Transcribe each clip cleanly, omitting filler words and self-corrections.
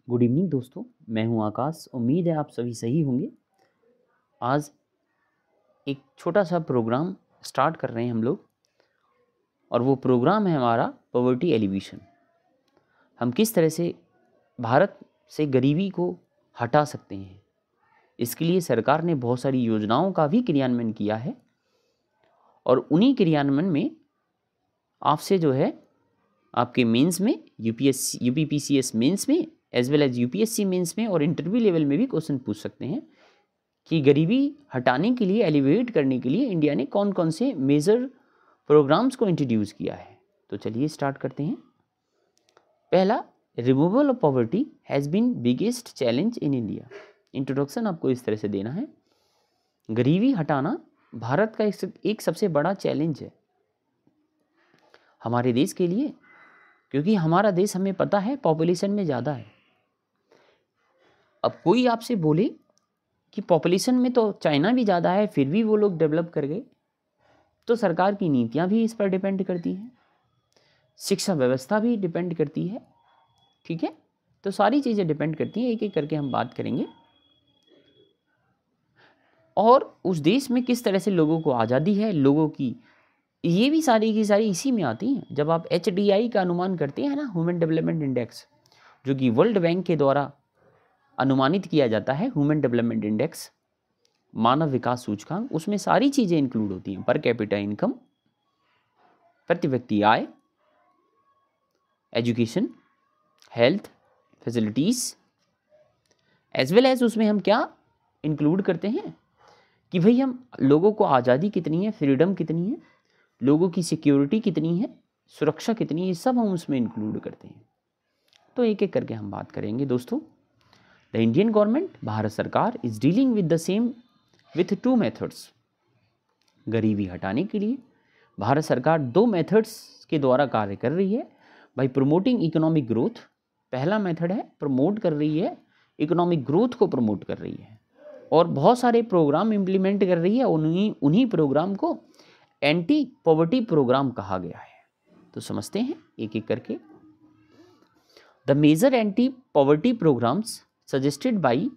Good evening दोस्तों, मैं हूं आकाश। उम्मीद है आप सभी सही होंगे। आज एक छोटा सा प्रोग्राम स्टार्ट कर रहे हैं हम लोग, और वो प्रोग्राम है हमारा पॉवर्टी एलिवेशन। हम किस तरह से भारत से गरीबी को हटा सकते हैं, इसके लिए सरकार ने बहुत सारी योजनाओं का भी क्रियान्वयन किया है। और उन्हीं क्रियान्वयन में आपसे जो है आपके मेंस में यूपीपीसीएस मेंस में as well as UPSC mains में और इंटरव्यू लेवल में भी क्वेश्चन पूछ सकते हैं कि गरीबी हटाने के लिए, एलिवेट करने के लिए इंडिया ने कौन कौन से मेजर प्रोग्राम्स को इंट्रोड्यूस किया है। तो चलिए स्टार्ट करते हैं। पहला, removal of poverty has been biggest challenge in India. Introduction आपको इस तरह से देना है। गरीबी हटाना भारत का एक सबसे बड़ा चैलेंज है हमारे देश के लिए, क्योंकि हमारा देश, हमें पता है, पॉपुलेशन में ज़्यादा है। अब कोई आपसे बोले कि पॉपुलेशन में तो चाइना भी ज़्यादा है, फिर भी वो लोग डेवलप कर गए, तो सरकार की नीतियाँ भी इस पर डिपेंड करती हैं, शिक्षा व्यवस्था भी डिपेंड करती है। ठीक है, तो सारी चीज़ें डिपेंड करती हैं। एक एक करके हम बात करेंगे, और उस देश में किस तरह से लोगों को आज़ादी है, लोगों की, ये भी सारी की सारी इसी में आती हैं। जब आप HDI का अनुमान करते हैं ना, ह्यूमन डेवलपमेंट इंडेक्स, जो कि वर्ल्ड बैंक के द्वारा अनुमानित किया जाता है, ह्यूमन डेवलपमेंट इंडेक्स, मानव विकास सूचकांक, उसमें सारी चीज़ें इंक्लूड होती हैं। पर कैपिटा इनकम, प्रति व्यक्ति आय, education, health facilities, as well as उसमें हम क्या इंक्लूड करते हैं कि भाई हम लोगों को आज़ादी कितनी है, फ्रीडम कितनी है, लोगों की सिक्योरिटी कितनी है, सुरक्षा कितनी है, ये सब हम उसमें इंक्लूड करते हैं। तो एक एक करके हम बात करेंगे दोस्तों। द इंडियन गवर्नमेंट, भारत सरकार, is dealing with the same with 2 methods. गरीबी हटाने के लिए भारत सरकार 2 मेथड्स के द्वारा कार्य कर रही है। बाई प्रमोटिंग इकोनॉमिक ग्रोथ, पहला मेथड है, प्रमोट कर रही है, इकोनॉमिक ग्रोथ को प्रमोट कर रही है, और बहुत सारे प्रोग्राम इम्प्लीमेंट कर रही है। उन्हीं प्रोग्राम को एंटी पॉवर्टी प्रोग्राम कहा गया है। तो समझते हैं एक एक करके। The major anti poverty programmes suggested by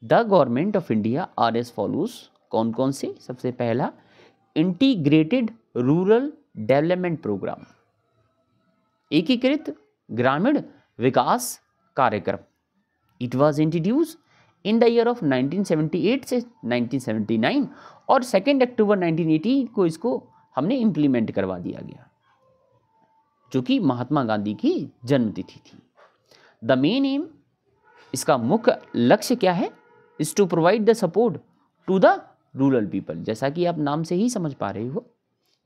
the government of India are as follows. कौन कौन से? सबसे पहला, इंटीग्रेटेड रूरल डेवलपमेंट प्रोग्राम, एकीकृत ग्रामीण विकास कार्यक्रम। It was introduce in the year of 1978 से 1979, और 2 अक्टूबर 1980 को इसको हमने इम्प्लीमेंट करवा दिया गया, जो कि महात्मा गांधी की जन्मतिथि थी। द मेन एम, इसका मुख्य लक्ष्य क्या है? Is to provide the support to the rural people. जैसा कि आप नाम से ही समझ पा रहे हो,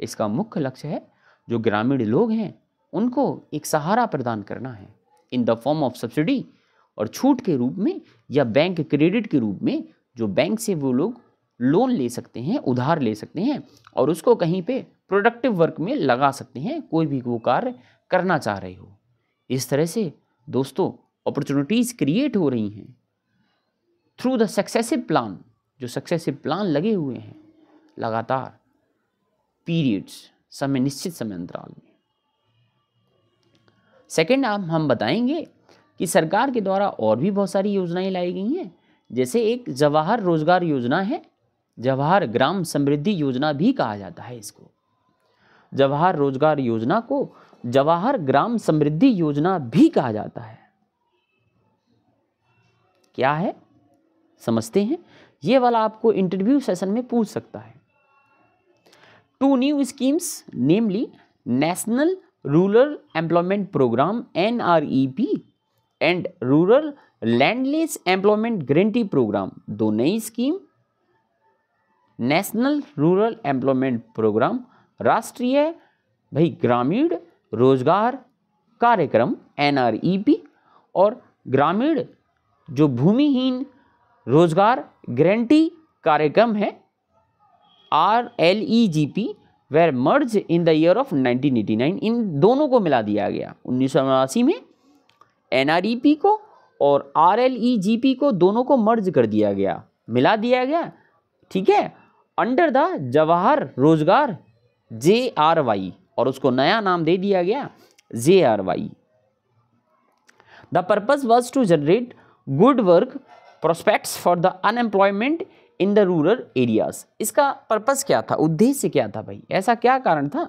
इसका मुख्य लक्ष्य है जो ग्रामीण लोग हैं उनको एक सहारा प्रदान करना है, in the form of subsidy, और छूट के रूप में, या बैंक क्रेडिट के रूप में, जो बैंक से वो लोग लोन ले सकते हैं, उधार ले सकते हैं, और उसको कहीं पे प्रोडक्टिव वर्क में लगा सकते हैं, कोई भी वो कार्य करना चाह रहे हो। इस तरह से दोस्तों अपॉर्चुनिटीज़ क्रिएट हो रही हैं थ्रू द सक्सेसिव प्लान। जो सक्सेसिव प्लान लगे हुए हैं लगातार पीरियड्स, समय, निश्चित समय अंतराल में। सेकेंड, हम बताएंगे कि सरकार के द्वारा और भी बहुत सारी योजनाएं लाई गई हैं। जैसे एक जवाहर रोजगार योजना है, जवाहर ग्राम समृद्धि योजना भी कहा जाता है इसको। जवाहर रोजगार योजना को जवाहर ग्राम समृद्धि योजना भी कहा जाता है। क्या है समझते हैं। ये वाला आपको इंटरव्यू सेशन में पूछ सकता है। 2 new schemes, namely national rural employment programme NREP and rural landless employment guarantee programme. 2 नई scheme, national rural employment programme, राष्ट्रीय ग्रामीण रोजगार कार्यक्रम NREP, और ग्रामीण जो भूमिहीन रोजगार गारंटी कार्यक्रम है RLEGP, were merge in the year of 1989। इन दोनों को मिला दिया गया 1989 में, NREP को और RLEGP को, दोनों को मर्ज कर दिया गया, मिला दिया गया। ठीक है, अंडर द जवाहर रोजगार JRY, और उसको नया नाम दे दिया गया JRY। The purpose was to generate good work prospects for the unemployment in the rural areas. इसका पर्पस क्या था, उद्देश्य क्या था भाई, ऐसा क्या कारण था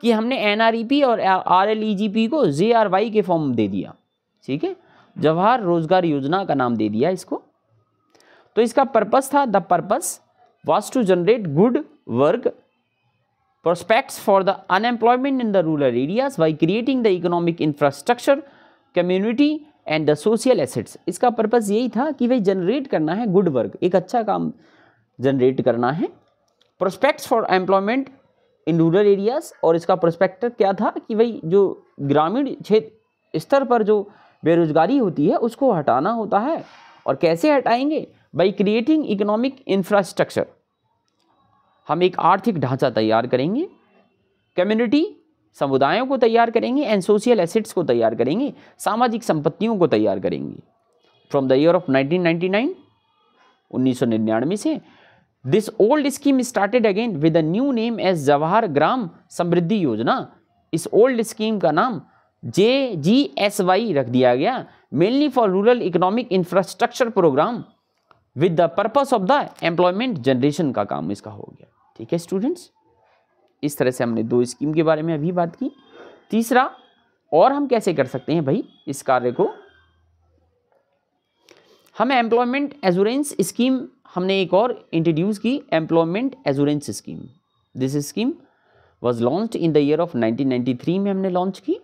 कि हमने NREP और RLEGP को JRY के फॉर्म दे दिया, ठीक है, जवाहर रोजगार योजना का नाम दे दिया इसको। तो इसका पर्पस था, the purpose was to generate good work prospects for the unemployment in the rural areas by creating the economic infrastructure community and the social assets. इसका पर्पस यही था कि भाई जनरेट करना है गुड वर्क, एक अच्छा काम जनरेट करना है, prospects for employment in rural areas. और इसका प्रोस्पेक्टर क्या था कि भाई जो ग्रामीण क्षेत्र स्तर पर जो बेरोजगारी होती है उसको हटाना होता है। और कैसे हटाएंगे, बाई क्रिएटिंग इकोनॉमिक इंफ्रास्ट्रक्चर, हम एक आर्थिक ढांचा तैयार करेंगे, कम्युनिटी समुदायों को तैयार करेंगे, एंड सोशल एसेट्स को तैयार करेंगे, सामाजिक संपत्तियों को तैयार करेंगे। फ्रॉम द ईयर ऑफ 1999 1999 से this old scheme started again with a new name as Jawahar Gram Samriddhi Yojana. इस ओल्ड स्कीम का नाम JGSY रख दिया गया, mainly for rural economic infrastructure programme with the purpose of the employment generation का काम इसका हो गया। ठीक है स्टूडेंट्स, इस तरह से हमने 2 स्कीम के बारे में अभी बात की। तीसरा, और हम कैसे कर सकते हैं भाई इस कार्य को, हम एम्प्लॉयमेंट एश्योरेंस स्कीम हमने एक और इंट्रोड्यूस की, employment assurance scheme. This scheme was launched in the year of 1993 में हमने लॉन्च की।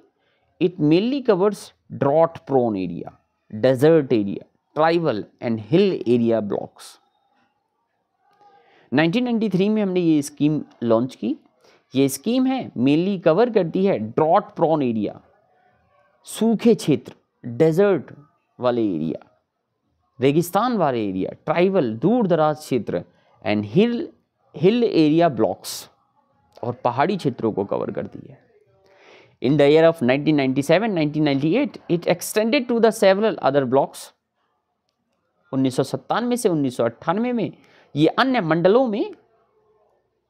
It mainly covers drought prone area, desert area, tribal and hill area blocks. 1993 में हमने ये स्कीम लॉन्च की। ये स्कीम है मेनली कवर करती है ड्रॉट प्रोन एरिया, सूखे क्षेत्र, डेजर्ट वाले एरिया, रेगिस्तान वाले एरिया, ट्राइबल दूर दराज क्षेत्र, एंड हिल एरिया ब्लॉक्स, और पहाड़ी क्षेत्रों को कवर करती है। In the year of 1997-1998 it extended to the several other blocks. 1997 से 1998 में ये अन्य मंडलों में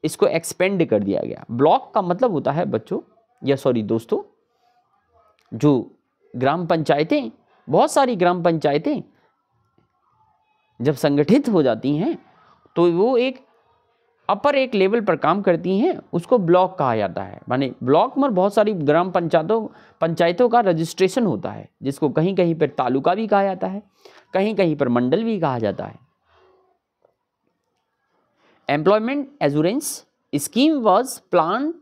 इसको एक्सपेंड कर दिया गया। ब्लॉक का मतलब होता है बच्चों, या सॉरी दोस्तों, जो ग्राम पंचायतें, बहुत सारी ग्राम पंचायतें जब संगठित हो जाती हैं तो वो एक अपर एक लेवल पर काम करती हैं, उसको ब्लॉक कहा जाता है। माने ब्लॉक में बहुत सारी ग्राम पंचायतों का रजिस्ट्रेशन होता है, जिसको कहीं कहीं पर तालुका भी कहा जाता है, कहीं कहीं पर मंडल भी कहा जाता है। Employment assurance scheme was plan,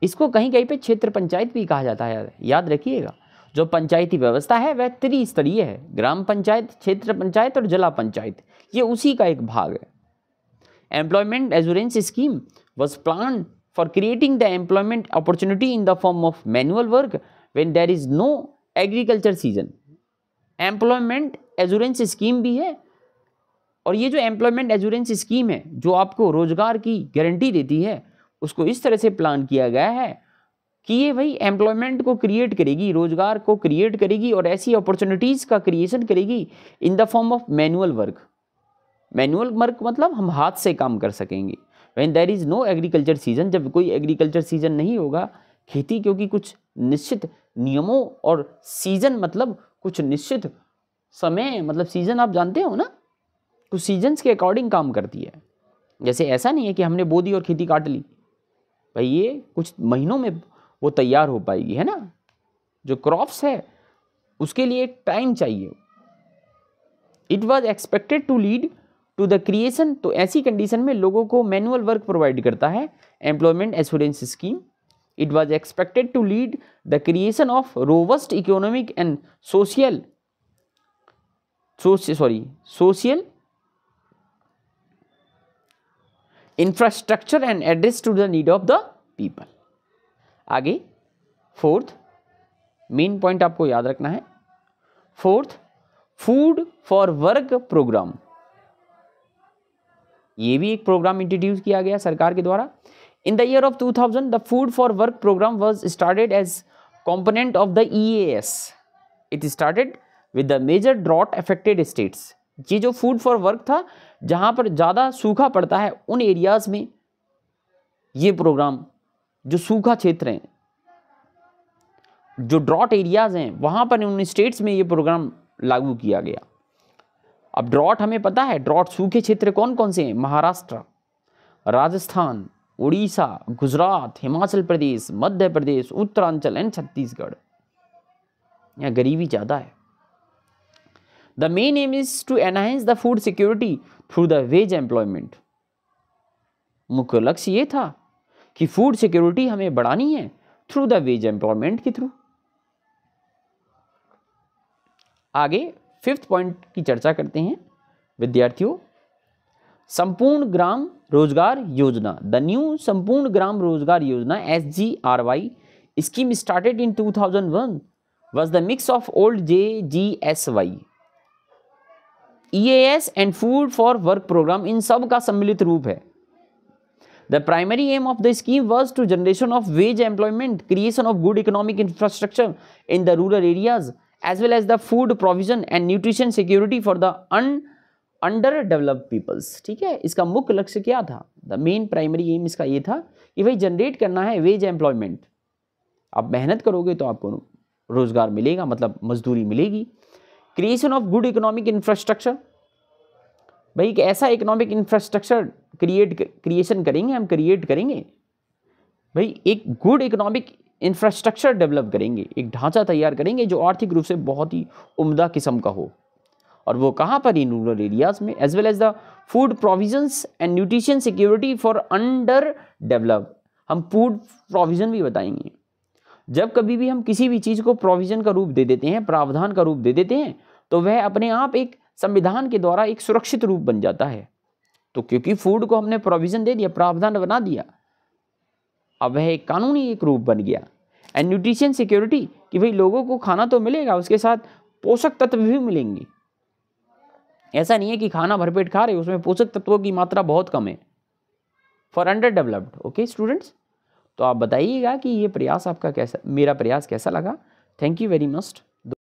इसको कहीं कहीं पे क्षेत्र पंचायत भी कहा जाता है, याद रखिएगा। जो पंचायती व्यवस्था है वह त्रिस्तरीय है, ग्राम पंचायत, क्षेत्र पंचायत और जिला पंचायत, ये उसी का एक भाग है। Employment assurance scheme was plan for creating the employment opportunity in the form of manual work when there is no agriculture season. Employment assurance scheme भी है, और ये जो एम्प्लॉयमेंट एश्योरेंस स्कीम है जो आपको रोजगार की गारंटी देती है, उसको इस तरह से प्लान किया गया है कि ये भाई एम्प्लॉयमेंट को क्रिएट करेगी, रोजगार को क्रिएट करेगी, और ऐसी अपॉर्चुनिटीज़ का क्रिएशन करेगी in the form of manual work. Manual work मतलब हम हाथ से काम कर सकेंगे। When there is no agriculture season, जब कोई एग्रीकल्चर सीजन नहीं होगा खेती, क्योंकि कुछ निश्चित नियमों, और सीजन मतलब कुछ निश्चित समय, मतलब सीजन आप जानते हो ना, कुछ सीजन्स के अकॉर्डिंग काम करती है। जैसे ऐसा नहीं है कि हमने बो दी और खेती काट ली, भाई ये कुछ महीनों में वो तैयार हो पाएगी, है ना। जो क्रॉप्स है उसके लिए एक टाइम चाहिए। It was expected to lead to the creation, तो ऐसी कंडीशन में लोगों को मैनुअल वर्क प्रोवाइड करता है employment assurance scheme. It was expected to lead the creation of robust economic and social infrastructure and address to the need of the people. आगे fourth main point आपको याद रखना है, fourth food for work programme. ये भी एक programme introduce किया गया सरकार के द्वारा। In the year of 2000 the food for work programme was started as component of the EAS। It started with the major drought affected states. ये जो फूड फॉर वर्क था, जहां पर ज़्यादा सूखा पड़ता है उन एरियाज में ये प्रोग्राम, जो सूखा क्षेत्र हैं जो ड्रॉट एरियाज हैं वहाँ पर उन स्टेट्स में ये प्रोग्राम लागू किया गया। अब ड्रॉट हमें पता है, ड्रॉट सूखे क्षेत्र कौन कौन से हैं? महाराष्ट्र, राजस्थान, उड़ीसा, गुजरात, हिमाचल प्रदेश, मध्य प्रदेश, उत्तरांचल एंड छत्तीसगढ़। यहाँ गरीबी ज़्यादा है। The main aim is to enhance the food security through the wage employment. मुख्य लक्ष्य ये था कि फूड सिक्योरिटी हमें बढ़ानी है थ्रू द वेज एम्प्लॉयमेंट के थ्रू। आगे 5th पॉइंट की चर्चा करते हैं विद्यार्थियों। संपूर्ण ग्राम रोजगार योजना, द न्यू संपूर्ण ग्राम रोजगार योजना SGRY scheme started in 2001 was the mix of old JGSY, EAS and food for work program, इन सब का सम्मिलित रूप है। The primary aim of the scheme was to generation of wage employment, creation of good economic infrastructure in the rural areas, as well as the food provision and nutrition security for the underdeveloped peoples। ठीक है, इसका मुख्य लक्ष्य क्या था? The main primary aim इसका ये था कि भाई जनरेट करना है वेज एम्प्लॉयमेंट। आप मेहनत करोगे तो आपको रोजगार मिलेगा, मतलब मजदूरी मिलेगी। Creation of good economic infrastructure, भाई एक ऐसा इकोनॉमिक इंफ्रास्ट्रक्चर क्रिएशन करेंगे, हम क्रिएट करेंगे भाई, एक गुड इकोनॉमिक इंफ्रास्ट्रक्चर डेवलप करेंगे, एक ढांचा तैयार करेंगे जो आर्थिक रूप से बहुत ही उम्दा किस्म का हो, और वो कहाँ पर? इन रूरल एरियाज में। As well as the food provisions and nutrition security for under develop. हम फूड प्रोविजन भी बताएंगे। जब कभी भी हम किसी भी चीज़ को प्रोविजन का रूप दे देते हैं, प्रावधान का रूप दे देते हैं, तो वह अपने आप एक संविधान के द्वारा एक सुरक्षित रूप बन जाता है। तो क्योंकि फूड को हमने प्रोविजन दे दिया, प्रावधान बना दिया, अब वह एक कानूनी एक रूप बन गया। एंड न्यूट्रिशन सिक्योरिटी, कि भाई लोगों को खाना तो मिलेगा, उसके साथ पोषक तत्व भी मिलेंगे। ऐसा नहीं है कि खाना भरपेट खा रहे, उसमें पोषक तत्वों की मात्रा बहुत कम है for under developed. Okay students, तो आप बताइएगा कि ये प्रयास आपका कैसा, मेरा प्रयास कैसा लगा। Thank you very much.